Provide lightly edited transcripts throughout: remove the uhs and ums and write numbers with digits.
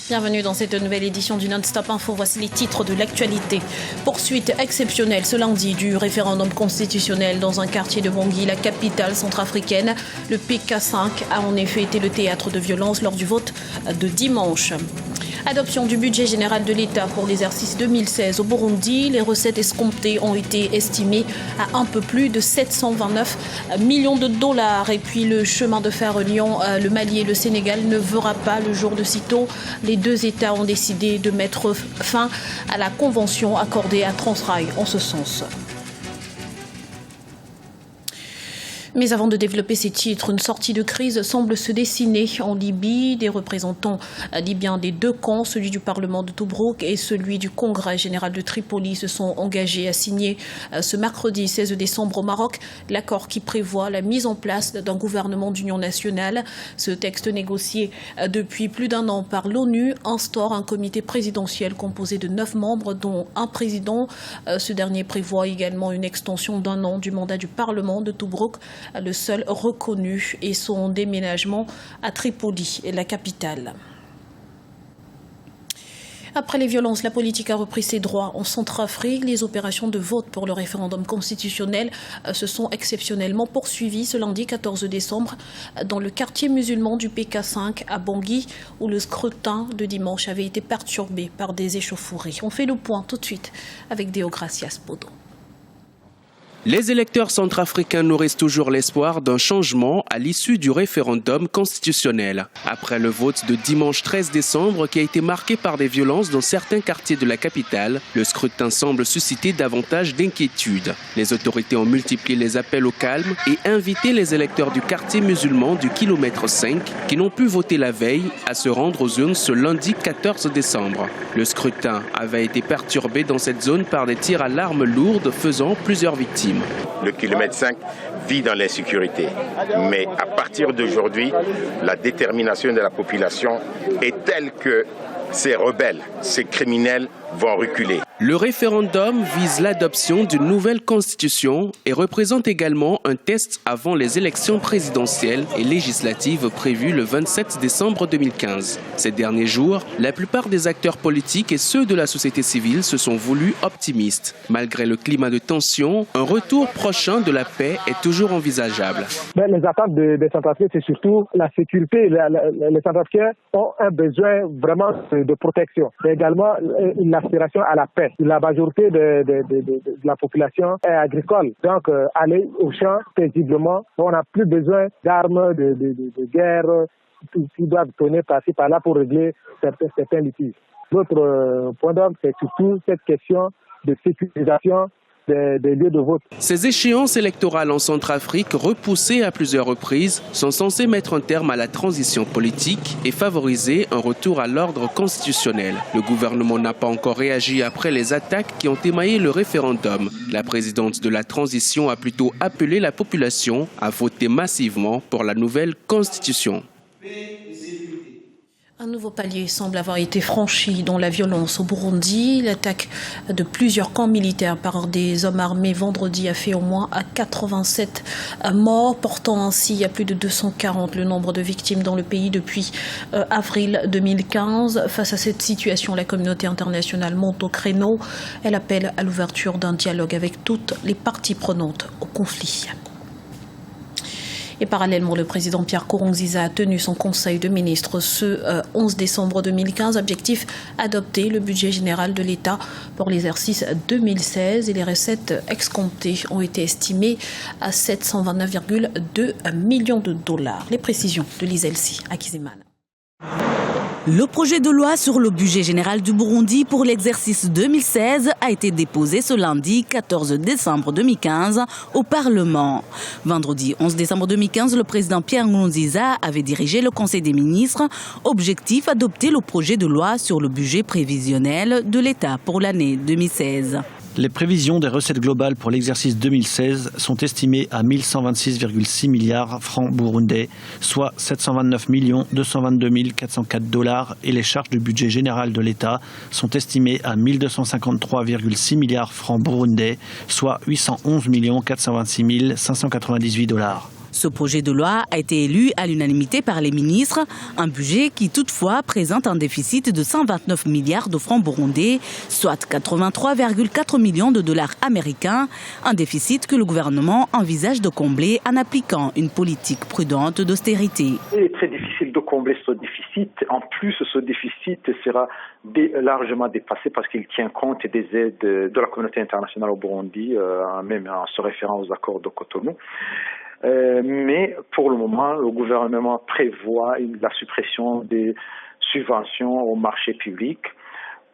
Bienvenue dans cette nouvelle édition du Non-Stop Info. Voici les titres de l'actualité. Poursuite exceptionnelle ce lundi du référendum constitutionnel dans un quartier de Bangui, la capitale centrafricaine. Le PK5 a en effet été le théâtre de violences lors du vote de dimanche. Adoption du budget général de l'État pour l'exercice 2016 au Burundi. Les recettes escomptées ont été estimées à un peu plus de 729 millions de dollars. Et puis le chemin de fer reliant le Mali et le Sénégal ne verra pas le jour de sitôt. Les deux États ont décidé de mettre fin à la convention accordée à Transrail en ce sens. Mais avant de développer ces titres, une sortie de crise semble se dessiner en Libye. Des représentants libyens des deux camps, celui du Parlement de Tobrouk et celui du Congrès général de Tripoli, se sont engagés à signer ce mercredi 16 décembre au Maroc l'accord qui prévoit la mise en place d'un gouvernement d'union nationale. Ce texte négocié depuis plus d'un an par l'ONU instaure un comité présidentiel composé de 9 membres, dont un président. Ce dernier prévoit également une extension d'1 an du mandat du Parlement de Tobrouk, le seul reconnu, et son déménagement à Tripoli, la capitale. Après les violences, la politique a repris ses droits en Centrafrique. Les opérations de vote pour le référendum constitutionnel se sont exceptionnellement poursuivies ce lundi 14 décembre dans le quartier musulman du PK5 à Bangui, où le scrutin de dimanche avait été perturbé par des échauffourées. On fait le point tout de suite avec Deogracias Podo. Les électeurs centrafricains nourrissent toujours l'espoir d'un changement à l'issue du référendum constitutionnel. Après le vote de dimanche 13 décembre qui a été marqué par des violences dans certains quartiers de la capitale, le scrutin semble susciter davantage d'inquiétudes. Les autorités ont multiplié les appels au calme et invité les électeurs du quartier musulman du kilomètre 5 qui n'ont pu voter la veille à se rendre aux urnes ce lundi 14 décembre. Le scrutin avait été perturbé dans cette zone par des tirs à l'arme lourde faisant plusieurs victimes. Le kilomètre 5 vit dans l'insécurité. Mais à partir d'aujourd'hui, la détermination de la population est telle que ces rebelles, ces criminels vont reculer. Le référendum vise l'adoption d'une nouvelle constitution et représente également un test avant les élections présidentielles et législatives prévues le 27 décembre 2015. Ces derniers jours, la plupart des acteurs politiques et ceux de la société civile se sont voulus optimistes. Malgré le climat de tension, un retour prochain de la paix est toujours envisageable. Les attentes des Centrafricains, c'est surtout la sécurité. Les Centrafricains ont un besoin vraiment de protection. C'est également une aspiration à la paix. La majorité de la population est agricole. Donc, aller au champ paisiblement, on n'a plus besoin d'armes de guerre qui doivent tourner par-ci par-là pour régler certains litiges. L'autre point d'ordre, c'est surtout cette question de sécurisation des lieux de vote. Ces échéances électorales en Centrafrique, repoussées à plusieurs reprises, sont censées mettre un terme à la transition politique et favoriser un retour à l'ordre constitutionnel. Le gouvernement n'a pas encore réagi après les attaques qui ont émaillé le référendum. La présidente de la transition a plutôt appelé la population à voter massivement pour la nouvelle constitution. Un nouveau palier semble avoir été franchi dans la violence au Burundi. L'attaque de plusieurs camps militaires par des hommes armés vendredi a fait au moins 87 morts, portant ainsi à plus de 240 le nombre de victimes dans le pays depuis avril 2015. Face à cette situation, la communauté internationale monte au créneau. Elle appelle à l'ouverture d'un dialogue avec toutes les parties prenantes au conflit. Et parallèlement, le président Pierre Nkurunziza a tenu son conseil de ministres ce 11 décembre 2015. Objectif, adopter le budget général de l'État pour l'exercice 2016. Et les recettes escomptées ont été estimées à 729,2 millions de dollars. Les précisions de Liselsi Akiziman. Le projet de loi sur le budget général du Burundi pour l'exercice 2016 a été déposé ce lundi 14 décembre 2015 au Parlement. Vendredi 11 décembre 2015, le président Pierre Nkurunziza avait dirigé le Conseil des ministres. Objectif, adopter le projet de loi sur le budget prévisionnel de l'État pour l'année 2016. Les prévisions des recettes globales pour l'exercice 2016 sont estimées à 1126,6 milliards francs burundais, soit 729 222 404 dollars, et les charges du budget général de l'État sont estimées à 1253,6 milliards francs burundais, soit 811 426 598 dollars. Ce projet de loi a été élu à l'unanimité par les ministres, un budget qui toutefois présente un déficit de 129 milliards de francs burundais, soit 83,4 millions de dollars américains, un déficit que le gouvernement envisage de combler en appliquant une politique prudente d'austérité. Il est très difficile de combler ce déficit. En plus, ce déficit sera largement dépassé parce qu'il tient compte des aides de la communauté internationale au Burundi, même en se référant aux accords de Cotonou. Mais pour le moment, le gouvernement prévoit la suppression des subventions au marché public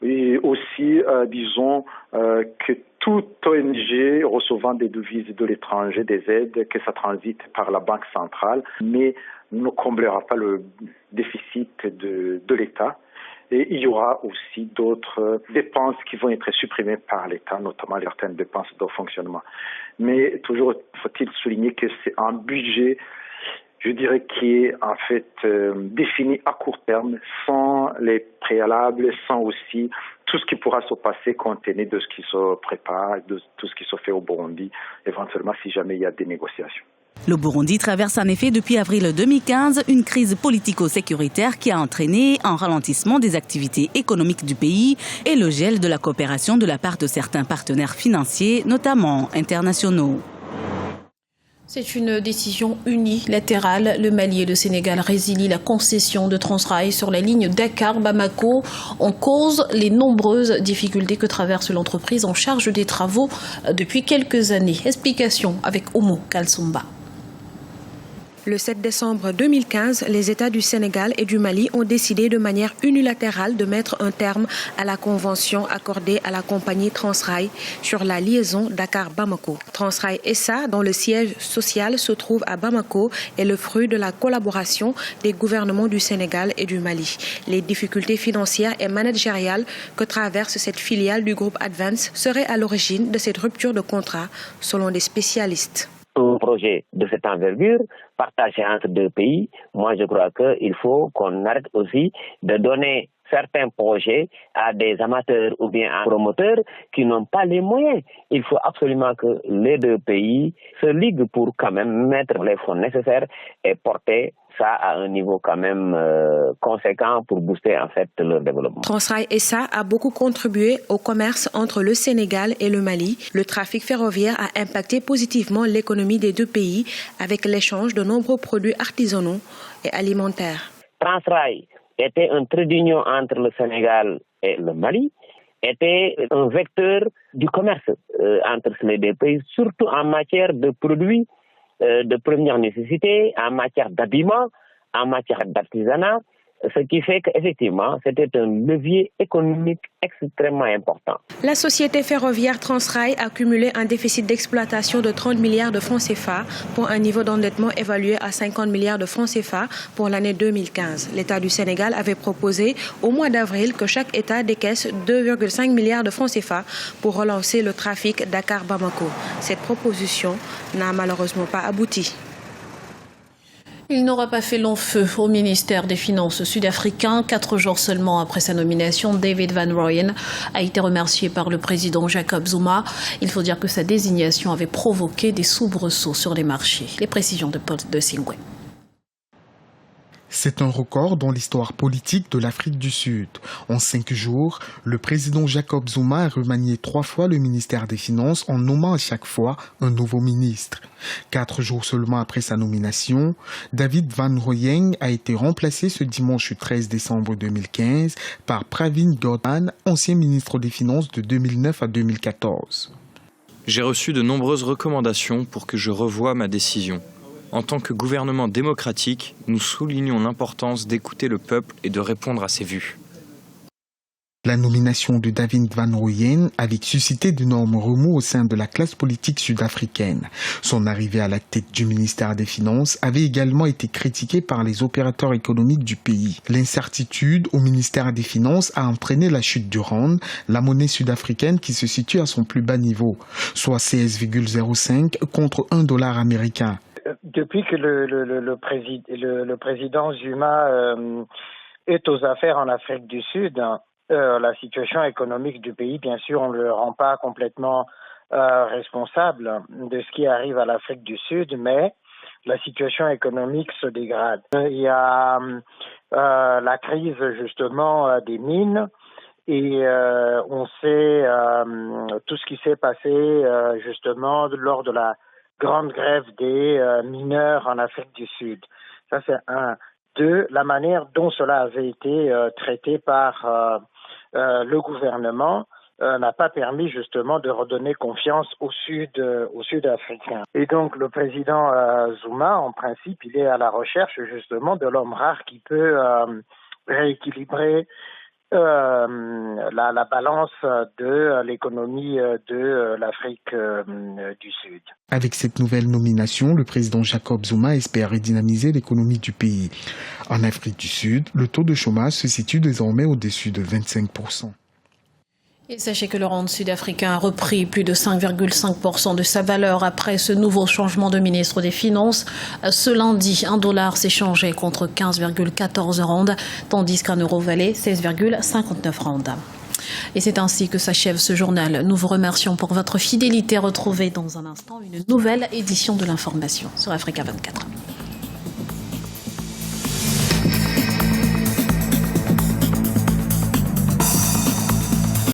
et aussi, disons, que toute ONG recevant des devises de l'étranger, des aides, que ça transite par la Banque centrale, mais ne comblera pas le déficit de l'État. Et il y aura aussi d'autres dépenses qui vont être supprimées par l'État, notamment certaines dépenses de fonctionnement. Mais toujours faut-il souligner que c'est un budget, je dirais, qui est en fait défini à court terme, sans les préalables, sans aussi tout ce qui pourra se passer compte tenu de ce qui se prépare, de tout ce qui se fait au Burundi, éventuellement si jamais il y a des négociations. Le Burundi traverse en effet depuis avril 2015 une crise politico-sécuritaire qui a entraîné un ralentissement des activités économiques du pays et le gel de la coopération de la part de certains partenaires financiers, notamment internationaux. C'est une décision unilatérale. Le Mali et le Sénégal résilient la concession de Transrail sur la ligne Dakar-Bamako. En cause les nombreuses difficultés que traverse l'entreprise en charge des travaux depuis quelques années. Explication avec Omo Kalsumba. Le 7 décembre 2015, les États du Sénégal et du Mali ont décidé de manière unilatérale de mettre un terme à la convention accordée à la compagnie Transrail sur la liaison Dakar-Bamako. Transrail SA, dont le siège social se trouve à Bamako, est le fruit de la collaboration des gouvernements du Sénégal et du Mali. Les difficultés financières et managériales que traverse cette filiale du groupe Advance seraient à l'origine de cette rupture de contrat, selon des spécialistes. Un projet de cette envergure, partagé entre deux pays, moi je crois qu'il faut qu'on arrête aussi de donner certains projets à des amateurs ou bien à des promoteurs qui n'ont pas les moyens. Il faut absolument que les deux pays se liguent pour quand même mettre les fonds nécessaires et porter ça à un niveau quand même conséquent pour booster en fait leur développement. Transrail SA a beaucoup contribué au commerce entre le Sénégal et le Mali. Le trafic ferroviaire a impacté positivement l'économie des deux pays avec l'échange de nombreux produits artisanaux et alimentaires. Transrail était un trait d'union entre le Sénégal et le Mali, était un vecteur du commerce entre les deux pays, surtout en matière de produits de première nécessité, en matière d'habillement, en matière d'artisanat, ce qui fait qu'effectivement, c'était un levier économique extrêmement important. La société ferroviaire Transrail a cumulé un déficit d'exploitation de 30 milliards de francs CFA pour un niveau d'endettement évalué à 50 milliards de francs CFA pour l'année 2015. L'État du Sénégal avait proposé au mois d'avril que chaque État décaisse 2,5 milliards de francs CFA pour relancer le trafic Dakar-Bamako. Cette proposition n'a malheureusement pas abouti. Il n'aura pas fait long feu au ministère des Finances sud-africain. 4 jours seulement après sa nomination, David Van Rooyen a été remercié par le président Jacob Zuma. Il faut dire que sa désignation avait provoqué des soubresauts sur les marchés. Les précisions de Paul de Singwe. C'est un record dans l'histoire politique de l'Afrique du Sud. En 5 jours, le président Jacob Zuma a remanié 3 fois le ministère des Finances en nommant à chaque fois un nouveau ministre. 4 jours seulement après sa nomination, David Van Rooyen a été remplacé ce dimanche 13 décembre 2015 par Pravin Gordhan, ancien ministre des Finances de 2009 à 2014. J'ai reçu de nombreuses recommandations pour que je revoie ma décision. En tant que gouvernement démocratique, nous soulignons l'importance d'écouter le peuple et de répondre à ses vues. La nomination de David Van Rooyen avait suscité d'énormes remous au sein de la classe politique sud-africaine. Son arrivée à la tête du ministère des Finances avait également été critiquée par les opérateurs économiques du pays. L'incertitude au ministère des Finances a entraîné la chute du rand, la monnaie sud-africaine qui se situe à son plus bas niveau, soit 16,05 contre $1 américain. Depuis que le président Zuma est aux affaires en Afrique du Sud, la situation économique du pays, bien sûr, on ne le rend pas complètement responsable de ce qui arrive à l'Afrique du Sud, mais la situation économique se dégrade. Il y a la crise justement des mines et on sait tout ce qui s'est passé justement lors de la grande grève des mineurs en Afrique du Sud. Ça c'est un. Deux, la manière dont cela avait été traité par le gouvernement n'a pas permis justement de redonner confiance aux Sud-Africains. Et donc le président Zuma, en principe, il est à la recherche justement de l'homme rare qui peut rééquilibrer la balance de l'économie de l'Afrique du Sud. Avec cette nouvelle nomination, le président Jacob Zuma espère redynamiser l'économie du pays. En Afrique du Sud, le taux de chômage se situe désormais au-dessus de 25%. Et sachez que le rand sud-africain a repris plus de 5,5% de sa valeur après ce nouveau changement de ministre des Finances. Ce lundi, $1 s'échangeait contre 15,14 rands, tandis qu'un euro valait 16,59 rands. Et c'est ainsi que s'achève ce journal. Nous vous remercions pour votre fidélité. Retrouvez dans un instant une nouvelle édition de l'information sur Africa 24.